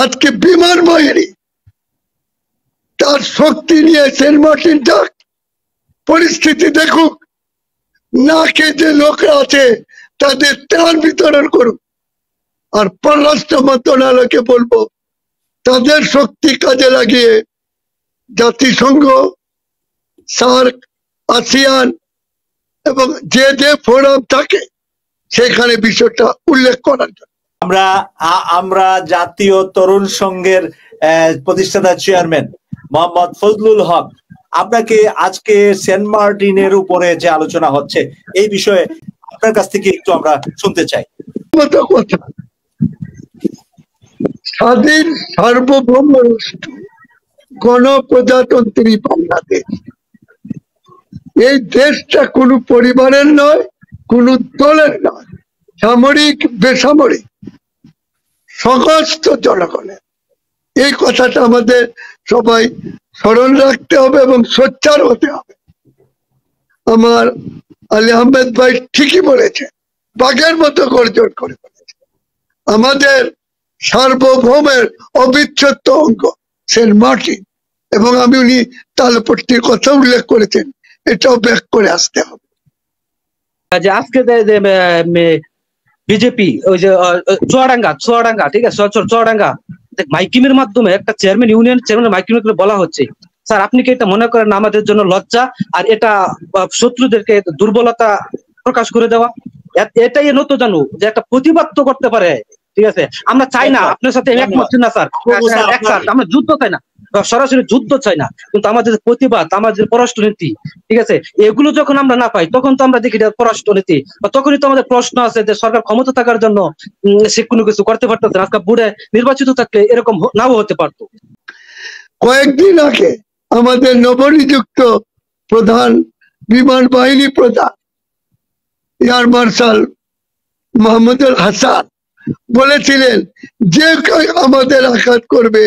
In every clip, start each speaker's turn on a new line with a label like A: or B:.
A: আজকে বিমান বাহিনী তার শক্তি নিয়ে সেন্ট মার্টিন যাক, পরিস্থিতি দেখুক, নাকে যে লোকরা আছে তাদের ত্রাণ বিতরণ করুক। আর পররাষ্ট্র মন্ত্রণালয়কে বলবো তাদের শক্তি কাজে লাগিয়ে জাতিসংঘ, সার্ক, আসিয়ান এবং যে যে ফোরাম থাকে সেখানে বিষয়টা উল্লেখ করার জন্য।
B: আমরা জাতীয় তরুণ সংঘের প্রতিষ্ঠাতা চেয়ারম্যান মোহাম্মদ ফজলুল হক, আপনাকে আজকে সেন্ট মার্টিনের উপরে যে আলোচনা হচ্ছে এই বিষয়ে আপনার কাছ থেকে একটু আমরা শুনতে চাই।
A: কথা, স্বাধীন সার্বভৌম রাষ্ট্র গণপ্রজাতন্ত্রী বাংলাদেশ, এই দেশটা কোনো পরিবারের নয়, কোনো দলের নয়, সামরিক বেসামরিক সমস্ত জনগণের। এই কথাটা আমাদের সবাই স্মরণ রাখতে হবে এবং সোচ্চার হতে হবে। আমার আলী আহমেদ ভাই ঠিকই বলেছে, বাঘের মতো গর্জন করে বলেছে। আমাদের সার্বভৌমের অবিচ্ছেদ্য অঙ্গ সেন্ট মার্টিন, এবং আমি উনি তালপট্টির কথা উল্লেখ করেছেন, এটাও ব্যাক করে আসতে হবে।
C: আজকে বিজেপি ওই যে চুয়াডাঙ্গা ঠিক আছে, চুয়াডাঙ্গা মাইকিমের মাধ্যমে একটা চেয়ারম্যান, ইউনিয়ন চেয়ারম্যান মাইকিমের বলা হচ্ছে, স্যার আপনি কি এটা মনে করেন আমাদের জন্য লজ্জা আর এটা শত্রুদেরকে দুর্বলতা প্রকাশ করে দেওয়া? এটাই নত জানু যে একটা প্রতিবাদ তো করতে পারে, ঠিক আছে? আমরা চাই না, আপনার সাথে একমত না স্যার, আমরা যুদ্ধ চাই না, সরাসরি যুদ্ধ চাই না, কিন্তু আমাদের প্রতিবাদ, আমাদের পররাষ্ট্রনীতি, ঠিক আছে, এগুলো যখন আমরা না পাই তখন তো আমরা দেখি পররাষ্ট্রনীতি, তখনই তো আমাদের প্রশ্ন আছে যে সরকার ক্ষমতা থাকার জন্য সে কোনো কিছু করতে পারতেছে না। আজকে বুড়ে নির্বাচিত থাকলে এরকম নাও হতে পারতো।
A: কয়েকদিন আগে আমাদের নবনিযুক্ত প্রধান বিমান বাহিনী প্রধান এয়ার মার্শাল মোহাম্মদুল হাসান বলেছিলেন, যে আমাদের আঘাত করবে,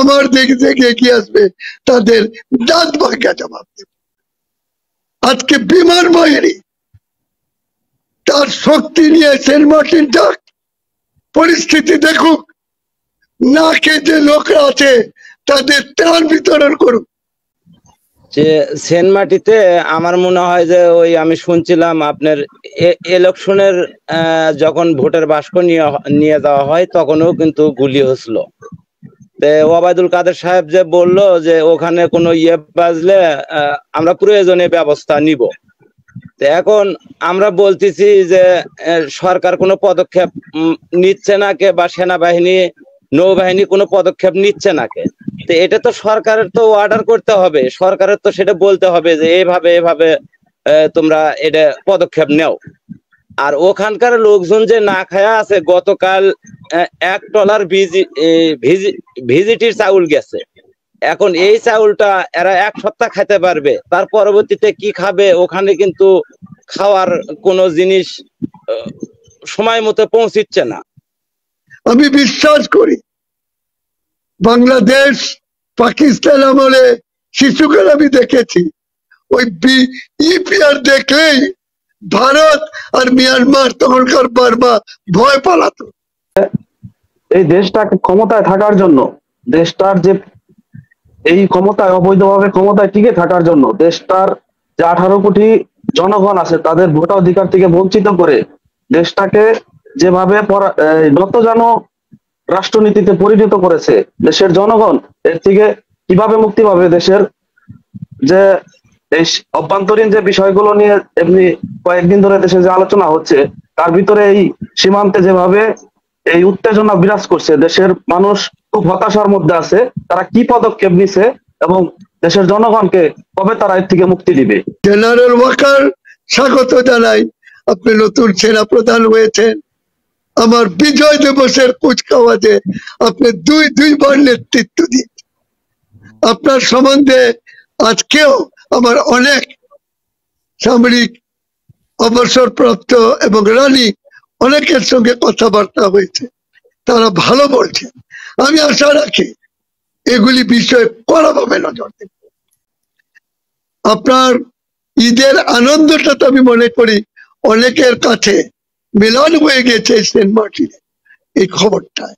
A: আমার দিক থেকে এগিয়ে আসবে, তাদের দাঁত ভাঙা জবাব দেবে। আজকে বিমান বাহিনী তার শক্তি নিয়ে সেন্ট মার্টিন যাক, পরিস্থিতি দেখুক, নাকে যে লোকরা আছে তাদের ত্রাণ বিতরণ করুক।
D: যে সেন্ট মার্টিতে আমার মনে হয় যে ওই আমি শুনছিলাম আপনার ইলেকশনের যখন ভোটের বাক্স নিয়ে যাওয়া হয় তখনও কিন্তু গুলি হচ্ছিল। ওবায়দুল কাদের সাহেব যে বললো যে ওখানে কোনো বাজলে আমরা প্রয়োজনে ব্যবস্থা নিব। এখন আমরা বলতেছি যে সরকার কোনো পদক্ষেপ নিচ্ছে না কে, বা সেনাবাহিনী নৌবাহিনী কোনো পদক্ষেপ নিচ্ছে না কে। তো এটা তো সরকারের তো অর্ডার করতে হবে, সরকারের তো সেটা বলতে হবে যে এভাবে এভাবে তোমরা এটা পদক্ষেপ নেও। আর ওখানকার লোকজন যে না খায়া আছে, গতকাল 1 ট্রলার ভিজিটির চাউল গেছে। এখন এই চাউলটা এরা 1 সপ্তাহ খাইতে পারবে, তার পরবর্তীতে কি খাবে? ওখানে কিন্তু খাওয়ার কোনো জিনিস সময় মতো পৌঁছিচ্ছে না।
A: আমি বিশ্বাস করি বাংলাদেশ পাকিস্তান আমলে শিশুকে আমি দেখেছি, ওই ইপিআর দেখলেই ভারত আর মিয়ানমার তখনকার বারবা ভয় পালাতো।
E: এই দেশটাকে ক্ষমতায় থাকার জন্য, দেশটার যে এই ক্ষমতায় অবৈধভাবে ক্ষমতায় টিকে থাকার জন্য দেশটার যে 18 কোটি জনগণ আছে তাদের ভোটাধিকার থেকে বঞ্চিত করে দেশটাকে যেভাবে নতজানু রাষ্ট্রনীতিতে পরিণত করেছে দেশের জনগণ, এর থেকে কিভাবে মুক্তি পাবে? দেশের যে এই অভ্যন্তরীণ যে বিষয়গুলো নিয়ে এমনি কয়েকদিন ধরে দেশে যে আলোচনা হচ্ছে, তার ভিতরে এই সীমান্তে যেভাবে এই উত্তেজনা বিরাজ করছে, দেশের মানুষ খুব হতাশার মধ্যে আছে। তারা কি পদক্ষেপ নিছে এবং দেশের জনগণকে কবে তারা এর থেকে মুক্তি দিবে?
A: জেনারেল ওয়াকার, স্বাগত জানাই, আপনি নতুন সেনা প্রধান হয়েছেন। আমার বিজয় দিবসের কুচকাওয়াজে আপনি দুইবার নেতৃত্ব দিয়েছেন। আপনার সম্বন্ধে আজকেও আমার অনেক সামরিক অবসরপ্রাপ্ত এবং রানী অনেকের সঙ্গে কথাবার্তা হয়েছে, তারা ভালো বলছেন। আমি আশা রাখি এগুলি বিষয়ে কড়াভাবে নজর দেব। আপনার ঈদের আনন্দটা তো আমি মনে করি অনেকের কাছে মিলন হয়ে গেছে সেন্ট মার্টিনে এই খবরটায়।